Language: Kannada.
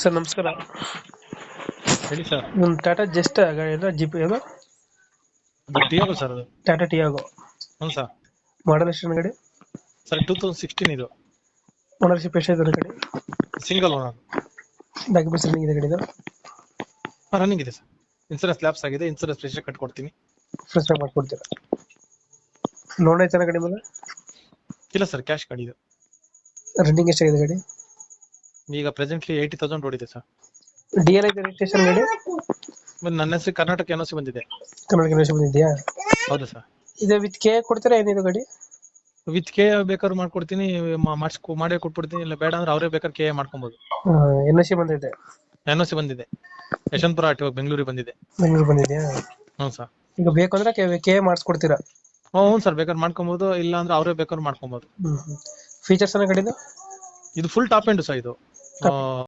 ಸರ್ ನಮಸ್ಕಾರ. ಹೇಳಿ ಸರ್. ಒಂದು ಟಾಟಾ ಜಸ್ಟ್ ಗಾಡಿ ಅಂದ್ರೆ ಜಿಪ್ ಅದು ಅದು ಟಿಯಾಗೋ ಸರ್ ಅದು. ಟಾಟಾ ಟಿಯಾಗೋ ಹ್ಞೂ ಸರ್. ಮಾಡಲ್ ಎಷ್ಟು ಗಾಡಿ? ಸರ್ 2016 ಇದು. ಓನರ್ಶಿಪ್ ಎಷ್ಟಿದೆ ಗಾಡಿ? Single owner. ಡಾಕ್ಯುಮೆಂಟ್ಸ್ ರನ್ನಿಂಗ್ ಇದೆ ಗಾಡಿದು? ರನ್ನಿಂಗ್ ಇದೆ ಸರ್. ಇನ್ಸೂರೆನ್ಸ್ ಲ್ಯಾಪ್ಸ್ ಆಗಿದೆ. ಇನ್ಸೂರೆನ್ಸ್ ರಿಜಿಸ್ಟರ್ ಕಟ್ಕೊಡ್ತೀನಿ. ಫ್ರೆಶ್ ಆಗಿ ಮಾಡ್ಕೊಡ್ತೀರಾ? ಲೋನ್ ಐತನ ಗಾಡಿ ಮೇಲೆ? ಇಲ್ಲ ಸರ್, ಕ್ಯಾಶ್ ಗಾಡಿ ಇದು. ರನ್ನಿಂಗ್ ಎಷ್ಟಾಗಿದೆ ಗಾಡಿ? ಈಗ ಪ್ರೆಸೆಂಟ್ಲಿ 80,000 ಓಡಿದೆ ಸರ್. ಡಿ ಎಲ್ ಐತೆ ರಿಜಿಸ್ಟ್ರೇಷನ್ ಗಾಡಿ? ನನ್ನ ಹೆಸರು ಕರ್ನಾಟಕ NOC ಬಂದಿದೆ. ಕರ್ನಾಟಕ ರೇಷನ್ ಬಂದಿದೆಯಾ? ಹೌದು ಸರ್. ಇದು ವಿತ್ ಕೆ ಕೊಡ್ತೀರಾ ಏನಿದು ಗಾಡಿ? ವಿತ್ ಕೆ ಬೇಕಾದ್ರೂ ಮಾಡ್ಕೊಡ್ತೀನಿ, ಮಾಡೇ ಕೊಟ್ಬಿಡ್ತೀನಿ. ಇಲ್ಲ ಬೇಡ ಅಂದ್ರೆ ಅವರೇ ಬೇಕಾದ್ರೆ ಕೆ ಮಾಡ್ಕೊಬೋದು. ಎನ್ ಎಸ್ ಸಿ ಬಂದೈತೆ? NOC ಬಂದಿದೆ. ಯಶವಂತಪುರ ಆರ್ಟಿಒ ಬೆಂಗಳೂರಿಗೆ ಬಂದಿದೆ. ಬೆಂಗಳೂರು ಬಂದಿದೆಯಾ? ಹ್ಞೂ ಸರ್. ಈಗ ಬೇಕು ಅಂದ್ರೆ ಕೆ ಮಾಡಿಸ್ಕೊಡ್ತೀರಾ? ಹ್ಞೂ ಸರ್, ಬೇಕಾದ್ರೆ ಮಾಡ್ಕೊಬೋದು. ಇಲ್ಲ ಅಂದ್ರೆ ಅವರೇ ಬೇಕಾದ್ರೆ ಮಾಡ್ಕೊಬೋದು. ಫೀಚರ್ಸ್ ಅನ್ನ ಗಾಡಿದು? ಇದು ಫುಲ್ ಟಾಪ್ ಎಂಡ್ ಸರ್ ಇದು.